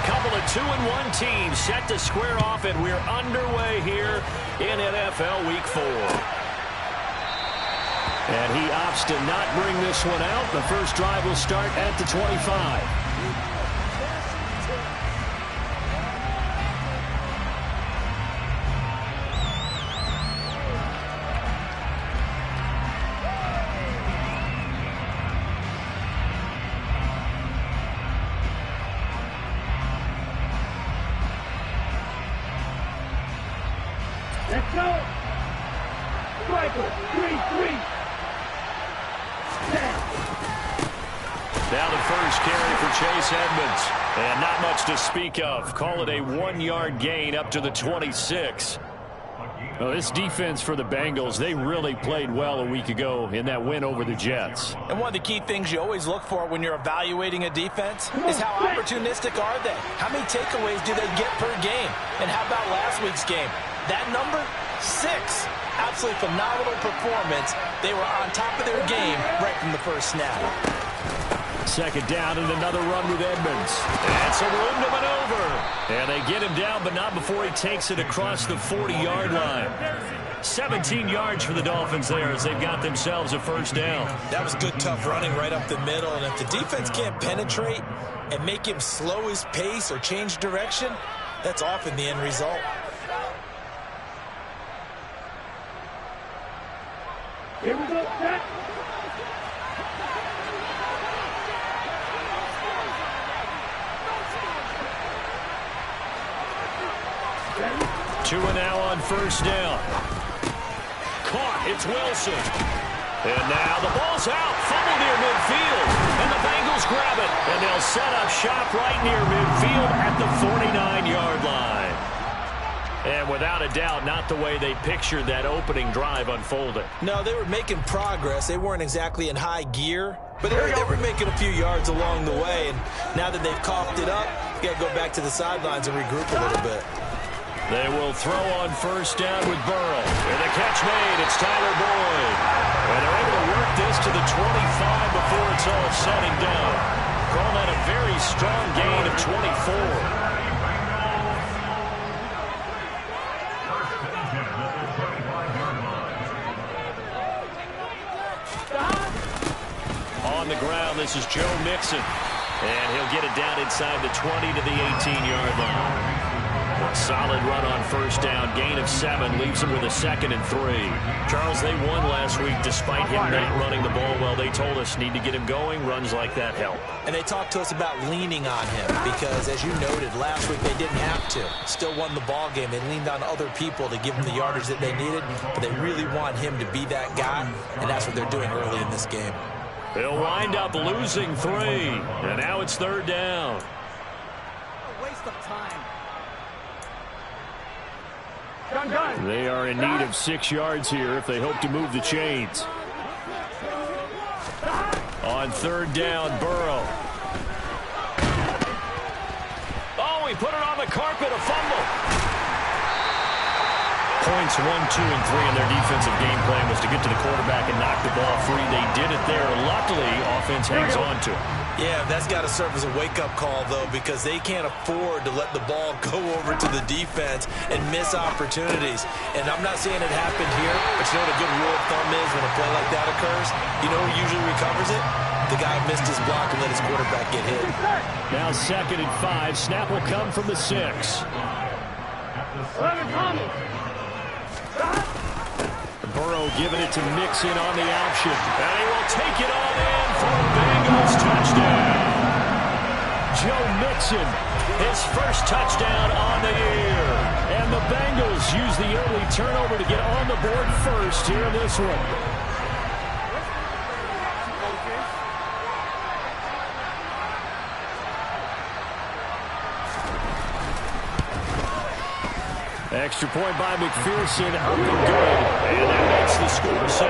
couple of 2-1 teams set to square off, and we're underway here in NFL Week 4. And he opts to not bring this one out. The first drive will start at the 25. Let's go. Striker, 3-3. Now the first carry for Chase Edmonds. And not much to speak of. Call it a 1-yard gain up to the 26. Well, this defense for the Bengals, they really played well a week ago in that win over the Jets. And one of the key things you always look for when you're evaluating a defense is how opportunistic are they? How many takeaways do they get per game? And how about last week's game? That number, 6. Absolutely phenomenal performance. They were on top of their game right from the first snap. Second down and another run with Edmonds. And some room to maneuver. And they get him down, but not before he takes it across the 40-yard line. 17 yards for the Dolphins there as they've got themselves a first down. That was good, tough running right up the middle. And if the defense can't penetrate and make him slow his pace or change direction, that's often the end result. Here we go, set. Tua now on first down. Caught. It's Wilson. And now the ball's out. Fumble near midfield. And the Bengals grab it. And they'll set up shop right near midfield at the 49-yard line. And without a doubt, not the way they pictured that opening drive unfolding. No, they were making progress. They weren't exactly in high gear, but they were making a few yards along the way. And now that they've coughed it up, you got to go back to the sidelines and regroup a little bit. They will throw on first down with Burrow. And the catch made. It's Tyler Boyd. And they're able to work this to the 25 before it's all said and done. Call that a very strong gain of 24. On the ground, this is Joe Mixon. And he'll get it down inside the 20 to the 18-yard line. Solid run on first down. Gain of 7 leaves him with a 2nd and 3. Charles, they won last week despite him not running the ball well. They told us need to get him going. Runs like that help. And they talked to us about leaning on him because, as you noted, last week they didn't have to. Still won the ball game. They leaned on other people to give them the yardage that they needed, but they really want him to be that guy, and that's what they're doing early in this game. They'll wind up losing 3, and now it's third down. A waste of time. They are in need of 6 yards here if they hope to move the chains. On third down, Burrow. Oh, he put it on the carpet, a fumble. Points 1, 2, and 3 in their defensive game plan was to get to the quarterback and knock the ball free. They did it there. Luckily, offense hangs on to it. Yeah, that's got to serve as a wake-up call, though, because they can't afford to let the ball go over to the defense and miss opportunities. And I'm not saying it happened here, but you know what a good rule of thumb is when a play like that occurs? You know who usually recovers it? The guy who missed his block and let his quarterback get hit. Now 2nd and 5. Snap will come from the 6. Burrow giving it to Mixon on the option. And he will take it on in for a Bengals touchdown. Joe Mixon, his first touchdown on the year. And the Bengals use the early turnover to get on the board first here in this one. Extra point by McPherson, up and good. And that makes the score 7-0.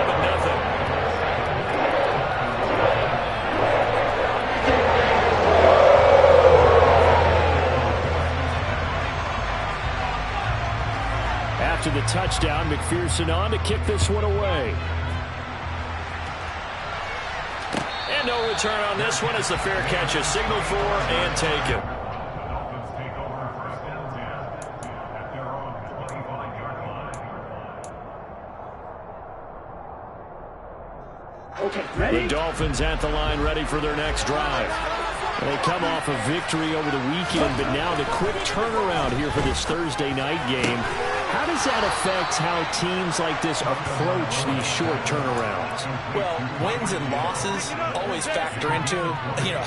After the touchdown, McPherson on to kick this one away. And no return on this one as the fair catch is signaled for and taken. Dolphins at the line, ready for their next drive. They come off a victory over the weekend, but now the quick turnaround here for this Thursday night game. How does that affect how teams like this approach these short turnarounds? Well, wins and losses always factor into,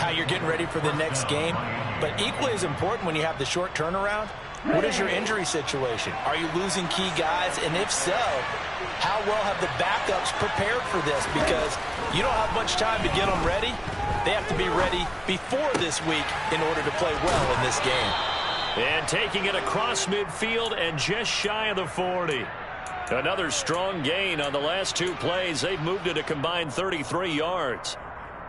how you're getting ready for the next game. But equally as important when you have the short turnaround, what is your injury situation? Are you losing key guys? And if so, how well have the backups prepared for this? Because you don't have much time to get them ready. They have to be ready before this week in order to play well in this game. And taking it across midfield and just shy of the 40. Another strong gain on the last two plays. They've moved it a combined 33 yards.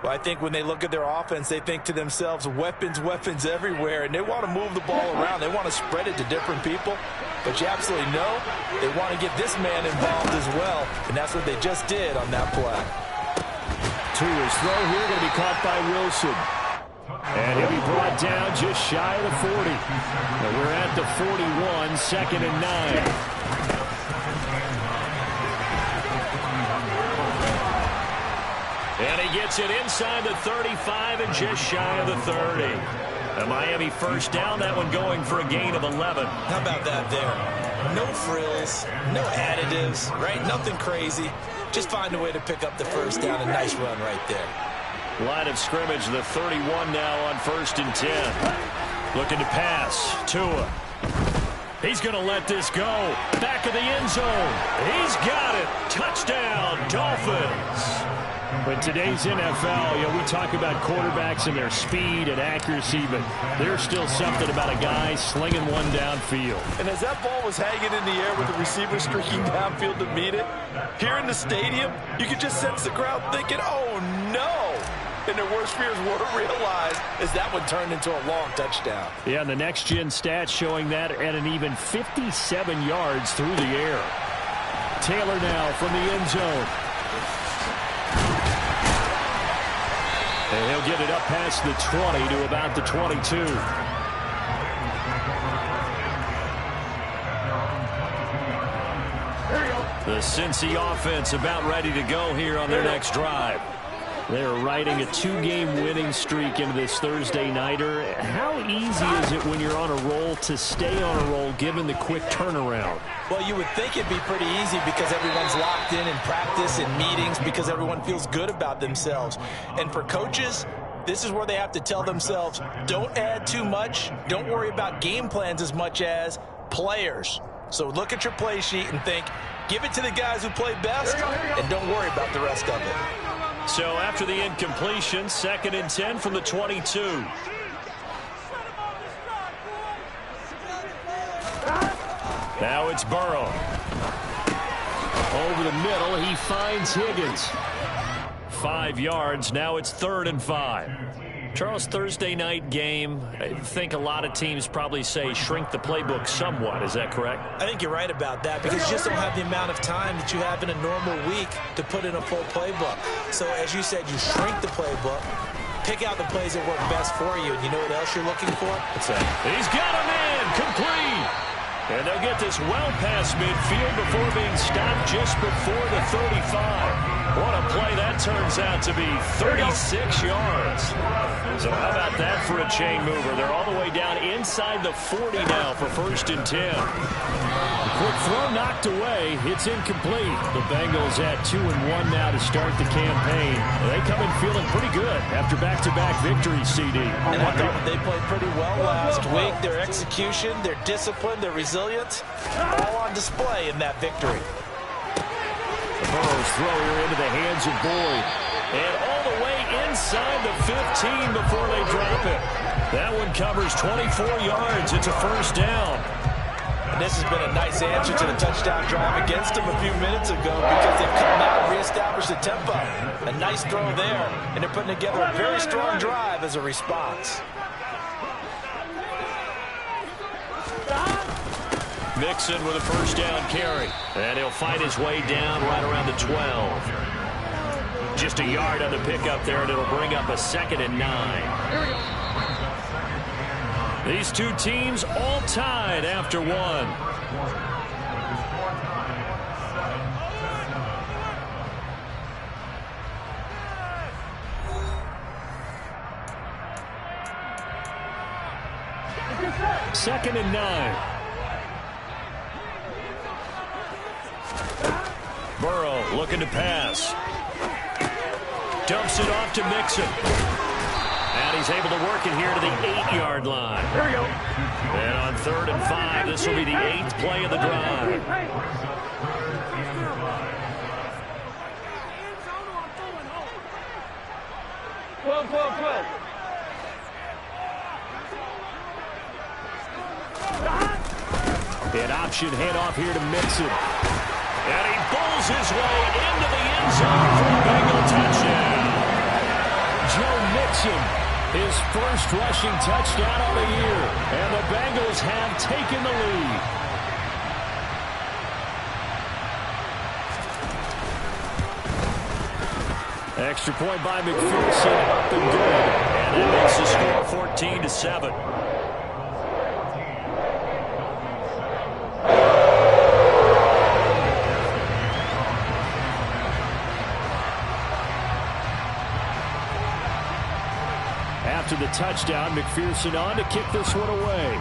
Well, I think when they look at their offense, they think to themselves, weapons everywhere, and they want to move the ball around. They want to spread it to different people. But you absolutely know they want to get this man involved as well, and that's what they just did on that play. Tua's throw here going to be caught by Wilson. And he'll be brought down just shy of the 40. And we're at the 41, 2nd and 9. And he gets it inside the 35 and just shy of the 30. A Miami first down, that one going for a gain of 11. How about that there? No frills, no additives, right? Nothing crazy. Just find a way to pick up the first down. A nice run right there. Line of scrimmage, the 31 now on 1st and 10. Looking to pass. Tua. He's going to let this go. Back of the end zone. He's got it. Touchdown, Dolphins. But today's NFL, we talk about quarterbacks and their speed and accuracy, but there's still something about a guy slinging one downfield. And as that ball was hanging in the air with the receiver streaking downfield to meet it, here in the stadium, you could just sense the crowd thinking, oh, no. And their worst fears weren't realized as that one turned into a long touchdown. Yeah, and the next-gen stats showing that at an even 57 yards through the air. Taylor now from the end zone. And he'll get it up past the 20 to about the 22. The Cincy offense about ready to go here on their next drive. They're riding a 2-game winning streak into this Thursday nighter. How easy is it when you're on a roll to stay on a roll given the quick turnaround? Well, you would think it'd be pretty easy because everyone's locked in practice and meetings because everyone feels good about themselves. And for coaches, this is where they have to tell themselves, don't add too much. Don't worry about game plans as much as players. So look at your play sheet and think, give it to the guys who play best, and don't worry about the rest of it. So after the incompletion, 2nd and 10 from the 22. Now it's Burrow. Over the middle, he finds Higgins. 5 yards, now it's 3rd and 5. Charles, Thursday night game, I think a lot of teams probably say shrink the playbook somewhat. Is that correct? I think you're right about that because you just don't have the amount of time that you have in a normal week to put in a full playbook. So as you said, you shrink the playbook, pick out the plays that work best for you, and you know what else you're looking for? What's that? He's got a man, complete. And they'll get this well past midfield before being stopped just before the 35. What a play that turns out to be, 36 yards. So how about that for a chain mover? They're all the way down inside the 40 now for 1st and 10. Quick throw knocked away. It's incomplete. The Bengals at 2-1 now to start the campaign. They come in feeling pretty good after back-to-back victories, CD. And I thought they played pretty well last week. Their execution, their discipline, their resilience, all on display in that victory. Burrow's throw here into the hands of Boyd. And all the way inside the 15 before they drop it. That one covers 24 yards. It's a 1st down. And this has been a nice answer to the touchdown drive against them a few minutes ago because they've come out and reestablished the tempo. A nice throw there, and they're putting together a very strong drive as a response. Mixon with a 1st down carry. And he'll fight his way down right around the 12. Just a yard on the pickup there, and it'll bring up a 2nd and 9. Here we go. These two teams all tied after one. 2nd and 9. Burrow looking to pass. Dumps it off to Mixon. And he's able to work it here to the 8-yard line. Here we go. And on 3rd and 5, this will be the 8th play of the drive. 12. An option handoff here to Mixon. And he bowls his way into the end zone for a Bengal touchdown. Joe Mixon, his first rushing touchdown of the year. And the Bengals have taken the lead. Extra point by McPherson, up and good. And that makes the score 14-7. After the touchdown, McPherson on to kick this one away.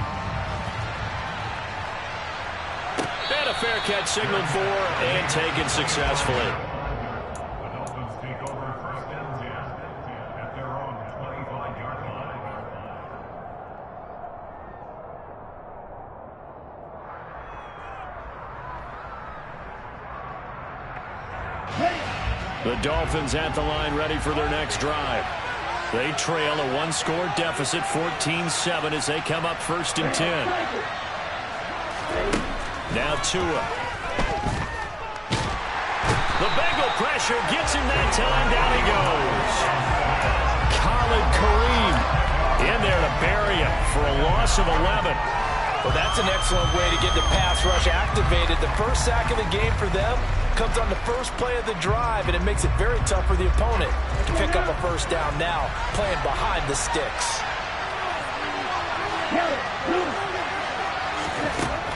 And a fair catch signaled for and taken successfully. The Dolphins at the line ready for their next drive. They trail a one-score deficit, 14-7, as they come up 1st and 10. Now Tua. The Bengal pressure gets him that time. Down he goes. Khalid Kareem in there to bury him for a loss of 11. Well, that's an excellent way to get the pass rush activated. The first sack of the game for them comes on the first play of the drive, and it makes it very tough for the opponent to pick up a first down now, playing behind the sticks.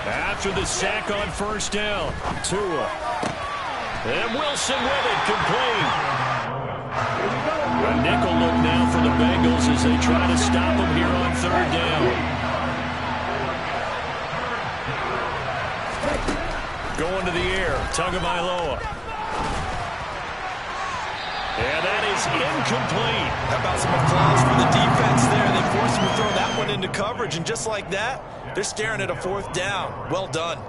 After the sack on 1st down, Tua. And Wilson with it, complete. A nickel look now for the Bengals as they try to stop him here on 3rd down. Going to the air, Tagovailoa. And that is incomplete. How about some applause for the defense there? They forced him to throw that one into coverage, and just like that, they're staring at a 4th down. Well done.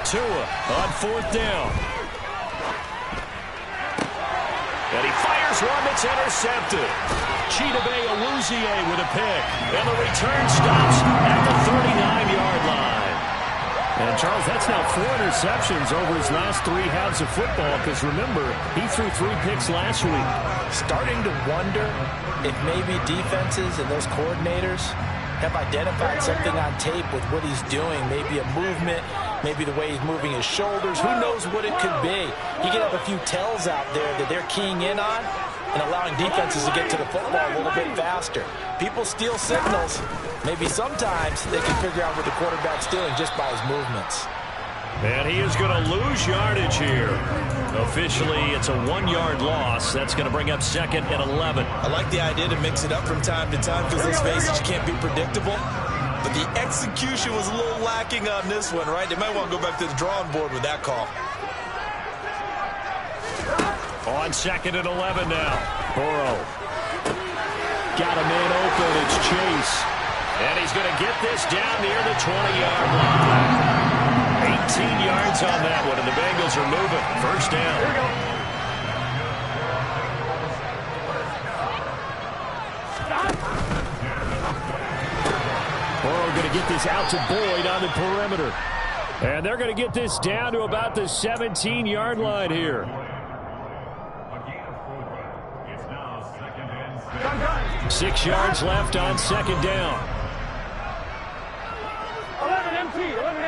Tua on 4th down. And he fires one that's intercepted. Chidobe Awuzie with a pick. And the return stops at the 39-yard line. And, Charles, that's now 4 interceptions over his last 3 halves of football because, remember, he threw 3 picks last week. Starting to wonder if maybe defenses and those coordinators have identified something on tape with what he's doing. Maybe a movement, maybe the way he's moving his shoulders. Who knows what it could be? He could have a few tells out there that they're keying in on and allowing defenses to get to the football a little bit faster. People steal signals. Maybe sometimes they can figure out what the quarterback's doing just by his movements. And he is going to lose yardage here. Officially, it's a 1-yard loss. That's going to bring up 2nd and 11. I like the idea to mix it up from time to time because let's face it, you can't be predictable. But the execution was a little lacking on this one, right? They might want to go back to the drawing board with that call. On 2nd and 11 now. Burrow. Got a man open. It's Chase. And he's going to get this down near the 20-yard line. 18 yards on that one, and the Bengals are moving. 1st down. Here we go. Burrow going to get this out to Boyd on the perimeter. And they're going to get this down to about the 17-yard line here. Done. 6 yards left on 2nd down. 11 empty. 11.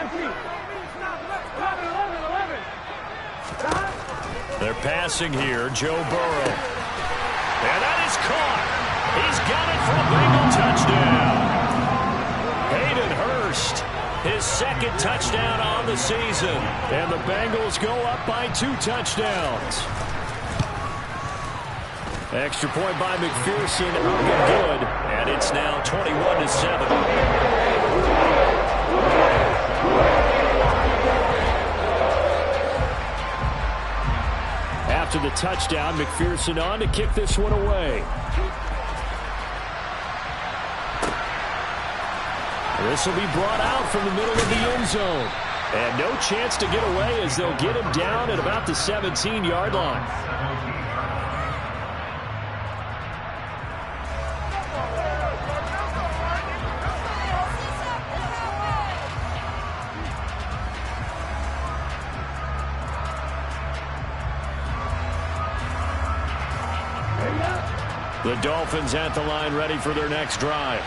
They're passing here. Joe Burrow. is caught. He's got it for a Bengal touchdown. Hayden Hurst, his second touchdown on the season. And the Bengals go up by 2 touchdowns. Extra point by McPherson, up and good. And it's now 21-7. After the touchdown, McPherson on to kick this one away. This will be brought out from the middle of the end zone. And no chance to get away as they'll get him down at about the 17-yard line. The Dolphins at the line ready for their next drive.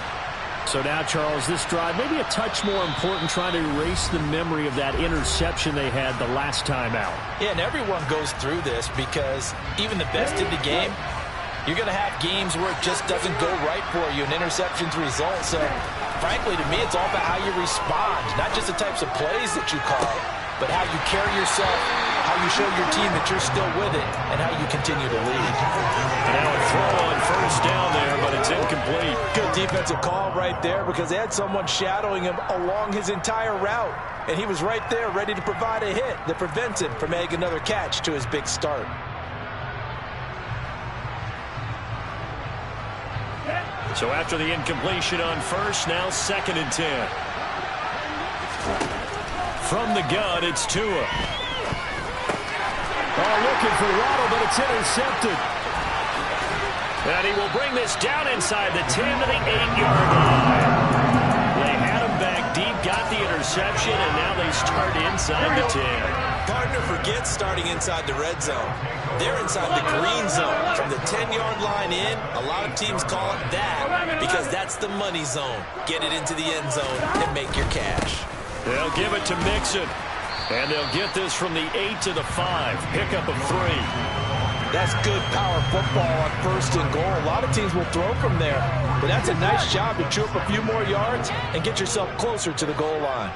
So now, Charles, this drive maybe a touch more important, trying to erase the memory of that interception they had the last time out. Yeah, and everyone goes through this because even the best in the game, you're going to have games where it just doesn't go right for you, and interceptions result. So, frankly, to me, it's all about how you respond, not just the types of plays that you call, but how you carry yourself, how you show your team that you're still with it, and how you continue to lead. Now a throw on first down there, but it's incomplete. Good defensive call right there because they had someone shadowing him along his entire route, and he was right there ready to provide a hit that prevents him from making another catch to his big start. So after the incompletion on first, now 2nd and 10. From the gun, it's Tua. Oh, looking for Waddle, but it's intercepted. And he will bring this down inside the 10 to the 8-yard line. They had him back deep, got the interception, and now they start inside the 10. Partner forgets starting inside the red zone. They're inside the green zone. From the 10-yard line in, a lot of teams call it that because that's the money zone. Get it into the end zone and make your cash. They'll give it to Mixon. And they'll get this from the 8 to the 5. Pickup of 3. That's good power football on 1st and goal. A lot of teams will throw from there. But that's a nice job to chew up a few more yards and get yourself closer to the goal line.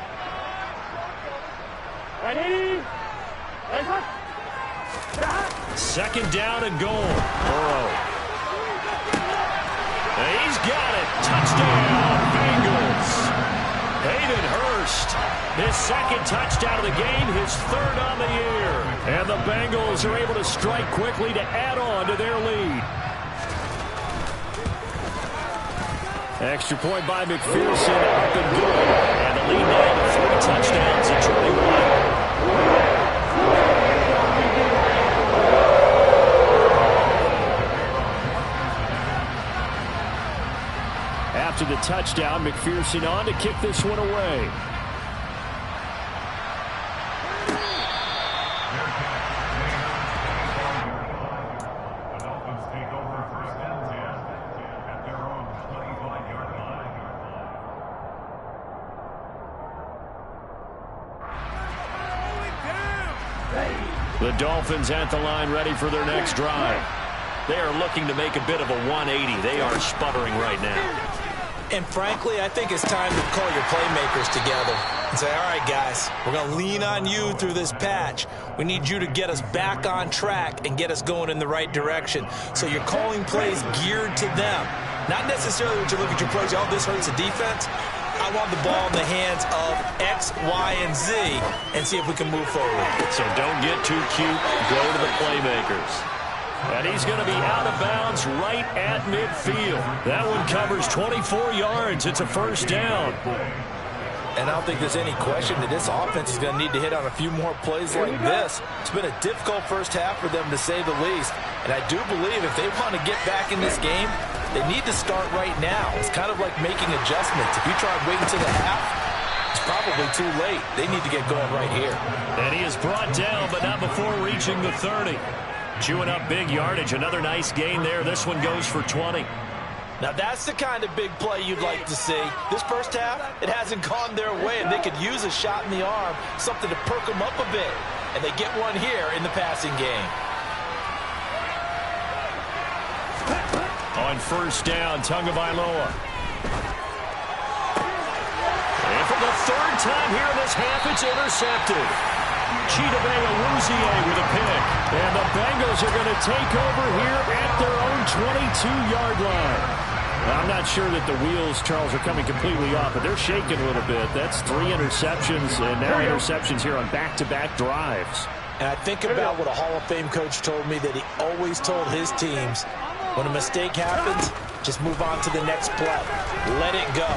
Ready? 2nd down and goal. Burrow. And he's got it. Touchdown, Bengals. Hayden Hurst, his 2nd touchdown of the game, his 3rd on the year. And the Bengals are able to strike quickly to add on to their lead. Extra point by McPherson, up and good. And the lead now to 3 touchdowns at 21. After the touchdown, McPherson on to kick this one away. The Dolphins take over 1st and 10 at their own 25-yard line. The Dolphins at the line ready for their next drive. They are looking to make a bit of a 180. They are sputtering right now. And frankly, I think it's time to call your playmakers together and say, all right, guys, we're going to lean on you through this patch. We need you to get us back on track and get us going in the right direction. So you're calling plays geared to them. Not necessarily when you look at your plays, oh, this hurts the defense. I want the ball in the hands of X, Y, and Z and see if we can move forward. So don't get too cute. Go to the playmakers. And he's going to be out of bounds right at midfield. That one covers 24 yards. It's a 1st down. And I don't think there's any question that this offense is going to need to hit on a few more plays like this. It's been a difficult first half for them, to say the least. And I do believe if they want to get back in this game, they need to start right now. It's kind of like making adjustments. If you tried waiting to the half, it's probably too late. They need to get going right here. And he is brought down, but not before reaching the 30. Chewing up big yardage. Another nice gain there. This one goes for 20. Now that's the kind of big play you'd like to see. This first half, it hasn't gone their way, and they could use a shot in the arm, something to perk them up a bit. And they get one here in the passing game. On first down, Tagovailoa. And for the third time here in this half, it's intercepted. Chidobe Awuzie with a pick. And the Bengals are going to take over here at their own 22-yard line. Now, I'm not sure that the wheels, Charles, are coming completely off, but they're shaking a little bit. That's 3 interceptions, and now interceptions here on back-to-back drives. And I think about what a Hall of Fame coach told me, that he always told his teams, when a mistake happens, just move on to the next play. Let it go.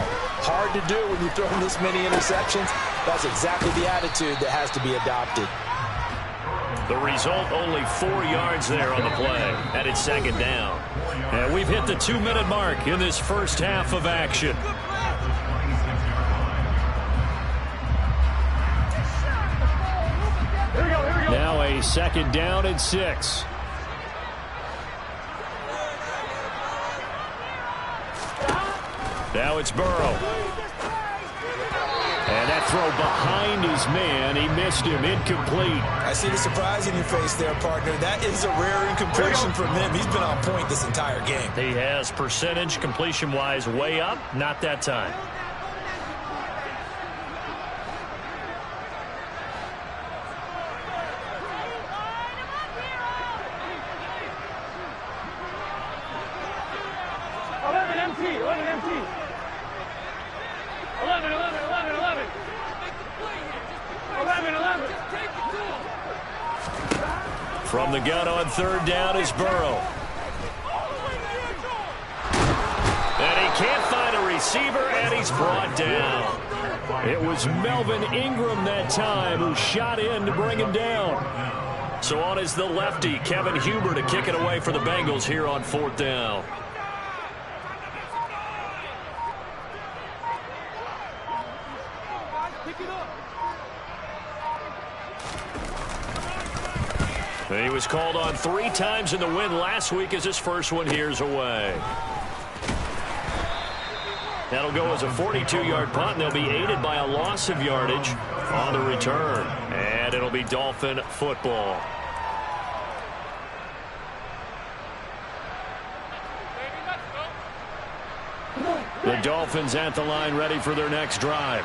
Hard to do when you throw this many interceptions. That's exactly the attitude that has to be adopted. The result, only 4 yards there on the play, and it's second down. And we've hit the 2-minute mark in this first half of action. Now a second down and 6. Now it's Burrow. And that throw behind his man. He missed him. Incomplete. I see the surprise in your face there, partner. That is a rare incompletion from him. He's been on point this entire game. He has percentage completion-wise way up. Not that time. From the gun on third down is Burrow. And he can't find a receiver, and he's brought down. It was Melvin Ingram that time who shot in to bring him down. So on is the lefty, Kevin Huber, to kick it away for the Bengals here on fourth down. He was called on 3 times in the win last week, as his first one here's away. That'll go as a 42-yard punt, and they'll be aided by a loss of yardage on the return. And it'll be Dolphin football. The Dolphins at the line, ready for their next drive.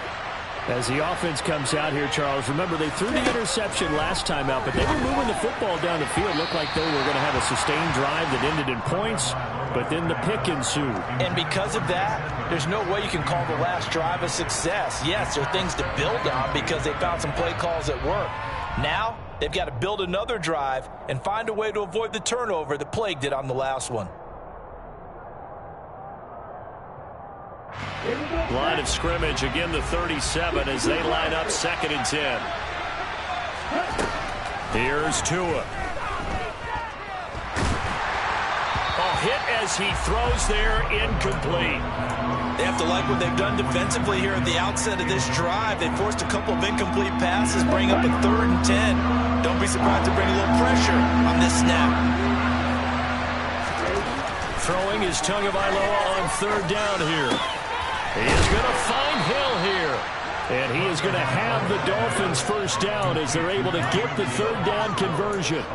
As the offense comes out here, Charles, remember they threw the interception last time out, but they were moving the football down the field. Looked like they were going to have a sustained drive that ended in points, but then the pick ensued. And because of that, there's no way you can call the last drive a success. Yes, there are things to build on because they found some play calls that work. Now, they've got to build another drive and find a way to avoid the turnover that plagued it on the last one. Line of scrimmage, again the 37 as they line up 2nd and 10. Here's Tua. A hit as he throws there, incomplete. They have to like what they've done defensively here at the outset of this drive. They forced a couple of incomplete passes, bring up a 3rd and 10. Don't be surprised to bring a little pressure on this snap. Throwing is Tagovailoa on 3rd down here. He is going to find Hill here. And he is going to have the Dolphins first down as they're able to get the 3rd down conversion.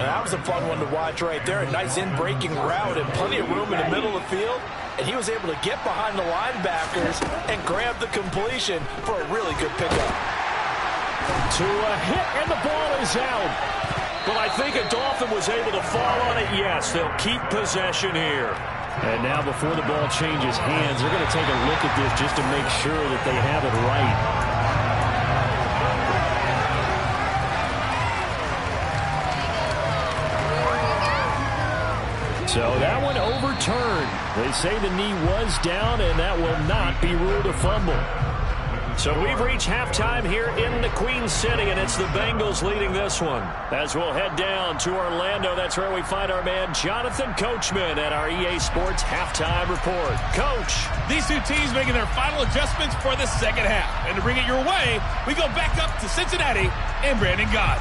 Now, that was a fun one to watch right there. A nice in-breaking route and plenty of room in the middle of the field. And he was able to get behind the linebackers and grab the completion for a really good pickup. To a hit, and the ball is out. But I think a Dolphin was able to fall on it. Yes, they'll keep possession here. And now before the ball changes hands, they're going to take a look at this just to make sure that they have it right. So that one overturned. They say the knee was down, and that will not be ruled a fumble. So we've reached halftime here in the Queen City, and it's the Bengals leading this one. As we'll head down to Orlando, that's where we find our man Jonathan Coachman at our EA Sports Halftime Report. Coach. These two teams making their final adjustments for the second half. And to bring it your way, we go back up to Cincinnati and Brandon Gott.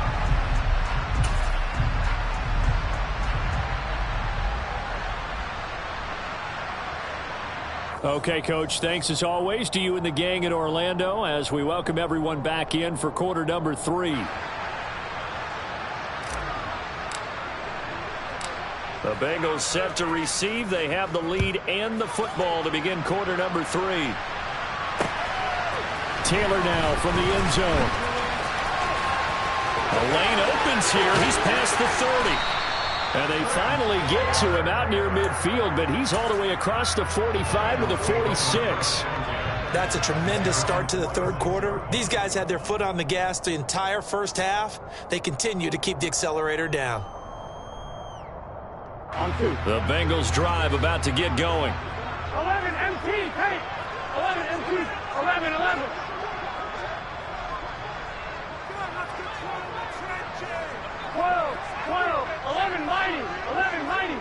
Okay, Coach, thanks as always to you and the gang in Orlando as we welcome everyone back in for quarter number 3. The Bengals set to receive. They have the lead and the football to begin quarter number 3. Taylor now from the end zone. The lane opens here. He's past the 30. And they finally get to him out near midfield, but he's all the way across the 45 to the 46. That's a tremendous start to the third quarter. These guys had their foot on the gas the entire first half. They continue to keep the accelerator down. On 2. The Bengals drive about to get going. 11 MT, hey! 11 MT, 11, 11. 12, 12, 11 mighty, 11 mighty.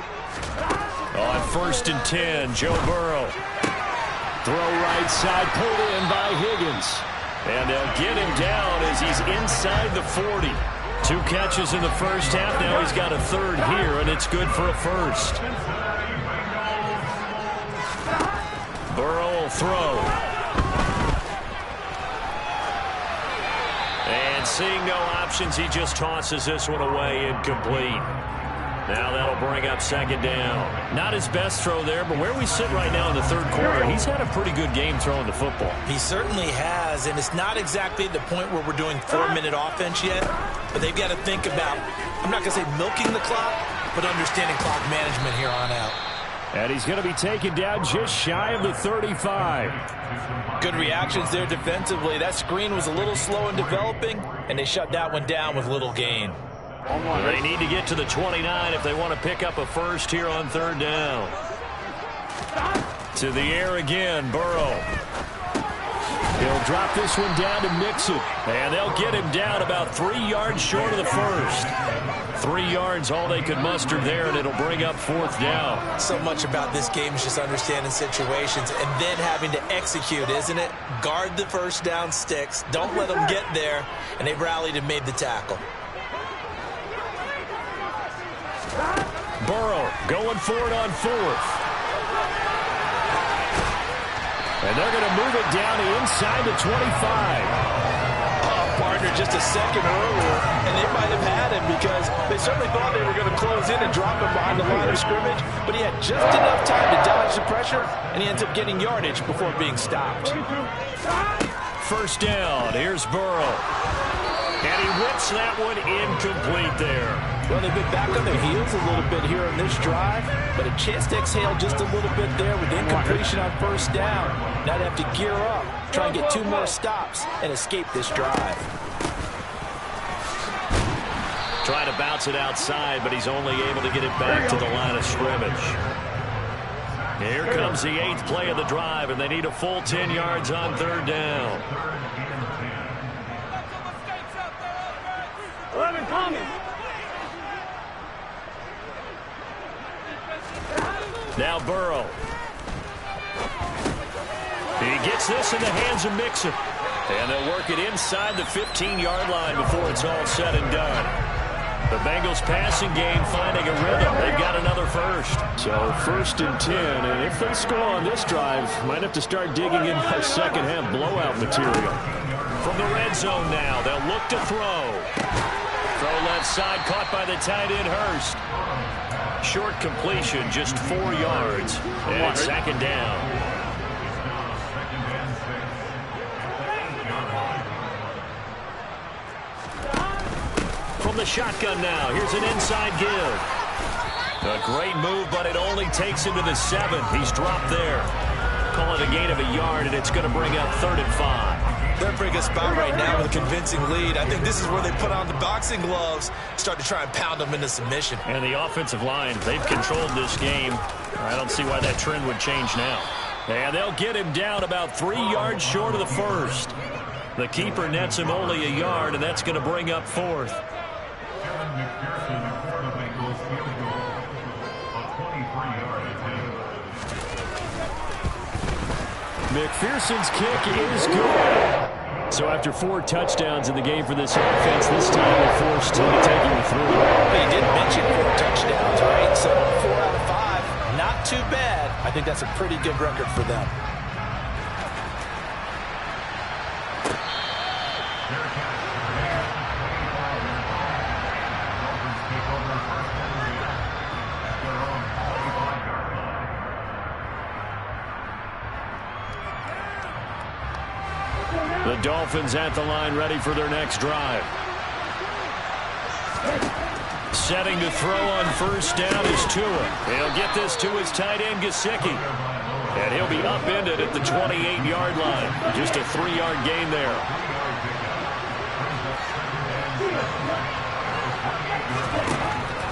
On 1st and 10, Joe Burrow. Throw right side, pulled in by Higgins. And they'll get him down as he's inside the 40. 2 catches in the first half. Now he's got a third here, and it's good for a first. Burrow will throw. And seeing no options, he just tosses this one away, incomplete. Now that'll bring up 2nd down. Not his best throw there, but where we sit right now in the third quarter, he's had a pretty good game throwing the football. He certainly has, and it's not exactly the point where we're doing 4-minute offense yet, but they've got to think about, I'm not going to say milking the clock, but understanding clock management here on out. And he's going to be taken down just shy of the 35. Good reactions there defensively. That screen was a little slow in developing, and they shut that one down with little gain. They need to get to the 29 if they want to pick up a first here on 3rd down. To the air again, Burrow. He'll drop this one down to Mixon. And they'll get him down about 3 yards short of the first. 3 yards, all they could muster there, and it'll bring up 4th down. So much about this game is just understanding situations and then having to execute, isn't it? Guard the first down sticks. Don't let them get there. And they've rallied and made the tackle. Burrow going for it on 4th. And they're going to move it down to inside the 25. Partner just a second earlier, and they might have had him because they certainly thought they were going to close in and drop him behind the line of scrimmage, but he had just enough time to dodge the pressure, and he ends up getting yardage before being stopped. 1st down. Here's Burrow. And he whips that one incomplete there. Well, they've been back on their heels a little bit here on this drive, but a chance to exhale just a little bit there with incompletion on 1st down. Now they have to gear up, try and get 2 more stops, and escape this drive. Trying to bounce it outside, but he's only able to get it back to the line of scrimmage. Here comes the 8th play of the drive, and they need a full 10 yards on 3rd down. 11 coming. Now Burrow. He gets this in the hands of Mixon. And they'll work it inside the 15-yard line before it's all said and done. The Bengals passing game finding a rhythm. They've got another first. So 1st and 10. And if they score on this drive, might have to start digging in our second half blowout material. From the red zone now, they'll look to throw. Throw left side, caught by the tight end Hurst. Short completion, just 4 yards. And it's 2nd down. From the shotgun now, here's an inside give. A great move, but it only takes him to the 7. He's dropped there. Call it a gain of a yard, and it's going to bring up 3rd and 5. They're in a pretty good spot right now with a convincing lead. I think this is where they put on the boxing gloves, start to try and pound them into submission. And the offensive line, they've controlled this game. I don't see why that trend would change now. And they'll get him down about 3 yards short of the first. The keeper nets him only a yard, and that's going to bring up 4th. McPherson's kick is good. So after 4 touchdowns in the game for this offense, this time they're forced to take him through. They did mention 4 touchdowns, right? So 4 out of 5, not too bad. I think that's a pretty good record for them. Dolphins at the line, ready for their next drive. Setting to throw on first down is Tua. He'll get this to his tight end, Gesicki. And he'll be upended at the 28-yard line. Just a 3-yard gain there.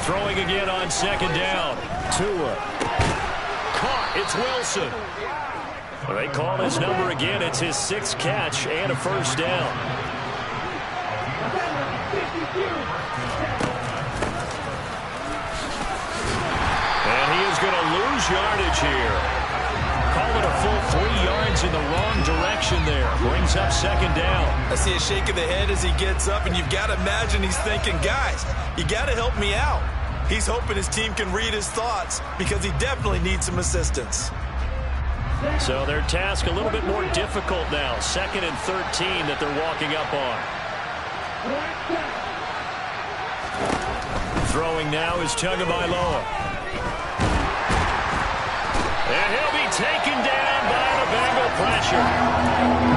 Throwing again on second down. Tua. Caught. It's Wilson. They call his number again. It's his 6th catch and a first down. And he is going to lose yardage here. Call it a full 3 yards in the wrong direction there. Brings up second down. I see a shake of the head as he gets up, and you've got to imagine he's thinking, guys, you got to help me out. He's hoping his team can read his thoughts because he definitely needs some assistance. So their task a little bit more difficult now. 2nd and 13 that they're walking up on. Throwing now is Tagovailoa. And he'll be taken down by the Bengal pressure.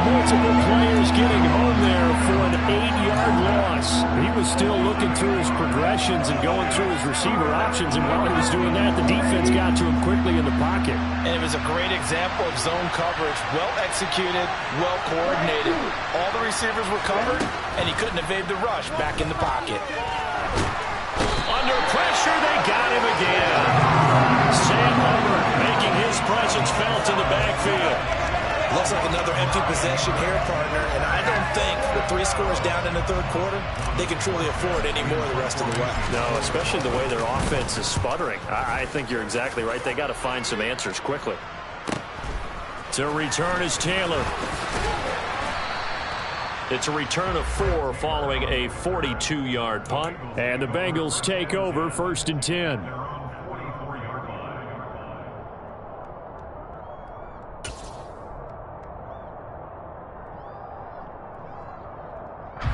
Multiple players getting home there for an 8-yard loss. He was still looking through his progressions and going through his receiver options, and while he was doing that, the defense got to him quickly in the pocket. And it was a great example of zone coverage. Well executed, well coordinated. All the receivers were covered, and he couldn't evade the rush back in the pocket. Under pressure, they got him again. Sam Hubbard making his presence felt in the backfield. Looks like another empty possession here, partner, and I don't think with 3 scores down in the 3rd quarter, they can truly afford any more the rest of the way. No, especially the way their offense is sputtering. I think you're exactly right. They got to find some answers quickly. To return is Taylor. It's a return of 4 following a 42-yard punt. And the Bengals take over 1st and 10.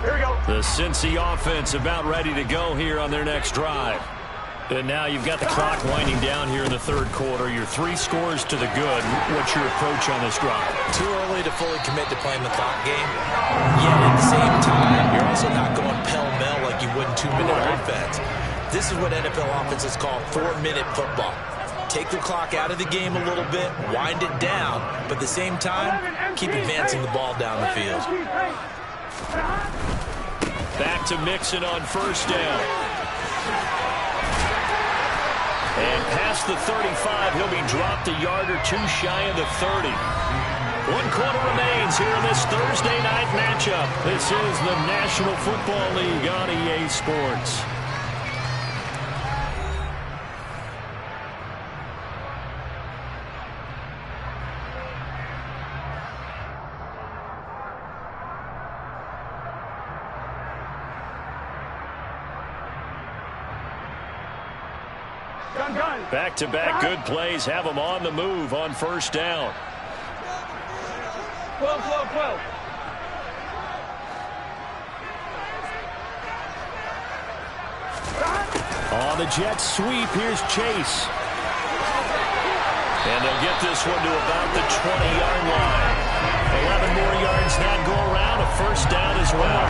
Here we go. The Cincy offense about ready to go here on their next drive. And now you've got the clock winding down here in the 3rd quarter. Your 3 scores to the good. What's your approach on this drive? Too early to fully commit to playing the clock game. Yet at the same time, you're also not going pell-mell like you would in 2-minute offense. This is what NFL offenses call 4-minute football. Take the clock out of the game a little bit, wind it down, but at the same time, keep advancing the ball down the field. Back to Mixon on first down. And past the 35, he'll be dropped a yard or 2 shy of the 30. 1 quarter remains here in this Thursday night matchup. This is the National Football League on EA Sports. Back-to-back good plays have them on the move on first down. 12, 12, 12. On the jet sweep, here's Chase. And they'll get this one to about the 20-yard line. 11 more yards that go around, a first down as well.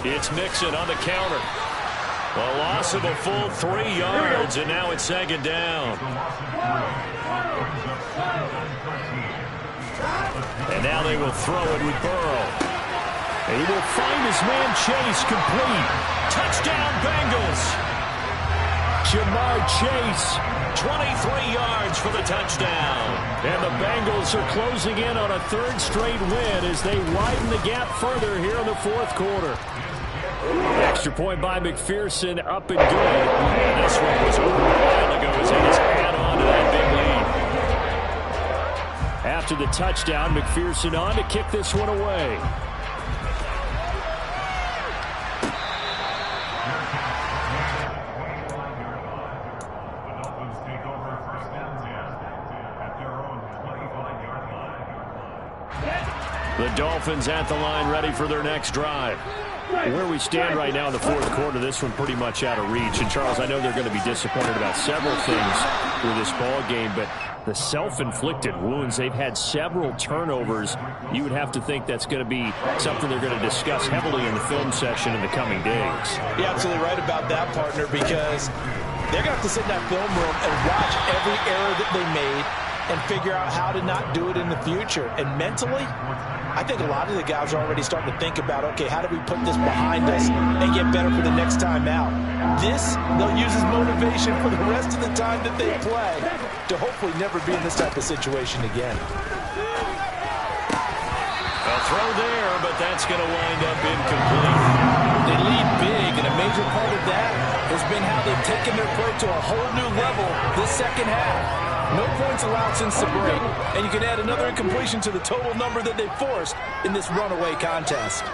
It's Mixon on the counter. A loss of a full 3 yards, and now it's second down. And now they will throw it with Burrow. He will find his man Chase complete. Touchdown Bengals. Jamar Chase, 23 yards for the touchdown. And the Bengals are closing in on a 3rd straight win as they widen the gap further here in the 4th quarter. Extra point by McPherson, up and good. And this one was over a while ago as they just add on to that big lead. After the touchdown, McPherson on to kick this one away. The Dolphins at the line ready for their next drive. Where we stand right now in the fourth quarter, this one pretty much out of reach. And, Charles, I know they're going to be disappointed about several things with this ball game, but the self-inflicted wounds, they've had several turnovers. You would have to think that's going to be something they're going to discuss heavily in the film session in the coming days. You're absolutely right about that, partner, because they're going to have to sit in that film room and watch every error that they made and figure out how to not do it in the future. And mentally, I think a lot of the guys are already starting to think about, okay, how do we put this behind us and get better for the next time out? This, they'll use as motivation for the rest of the time that they play to hopefully never be in this type of situation again. A throw there, but that's going to wind up incomplete. They lead big, and a major part of that has been how they've taken their play to a whole new level this second half. No points allowed since the break, and you can add another incompletion to the total number that they forced in this runaway contest.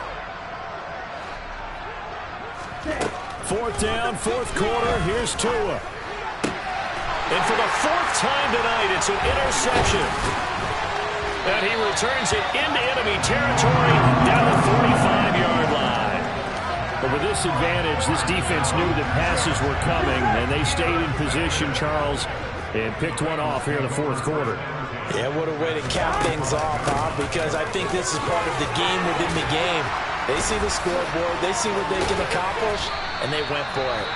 Fourth down, fourth quarter. Here's Tua. And for the fourth time tonight, it's an interception. And he returns it into enemy territory down the 45-yard line. But with this advantage, this defense knew that passes were coming, and they stayed in position, Charles, and picked one off here in the fourth quarter. Yeah, what a way to cap things off, huh? Because I think this is part of the game within the game. They see the scoreboard, they see what they can accomplish, and they went for it.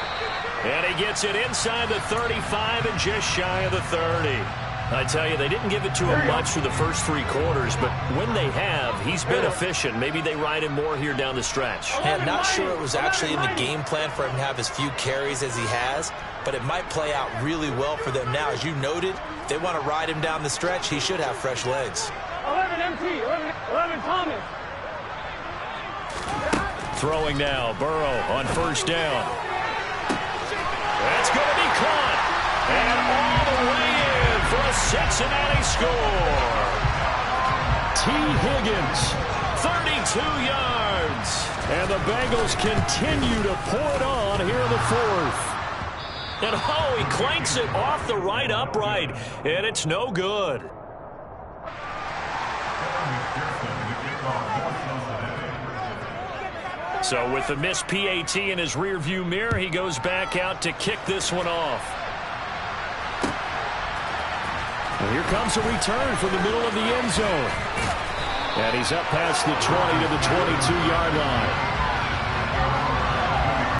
And he gets it inside the 35 and just shy of the 30. I tell you, they didn't give it to him much for the first three quarters, but when they have, he's been efficient. Maybe they ride him more here down the stretch. Hey, I'm not sure it was actually in the game plan for him to have as few carries as he has, but it might play out really well for them now. As you noted, if they want to ride him down the stretch, he should have fresh legs. 11 MT, 11 Thomas. Throwing now, Burrow on first down. That's going to be caught. And all the way in for a Cincinnati score. T. Higgins, 32 yards. And the Bengals continue to pour it on here in the fourth. And oh, he clanks it off the right upright. And it's no good. So with the missed PAT in his rearview mirror, he goes back out to kick this one off. And here comes a return from the middle of the end zone. And he's up past the 20 to the 22-yard line.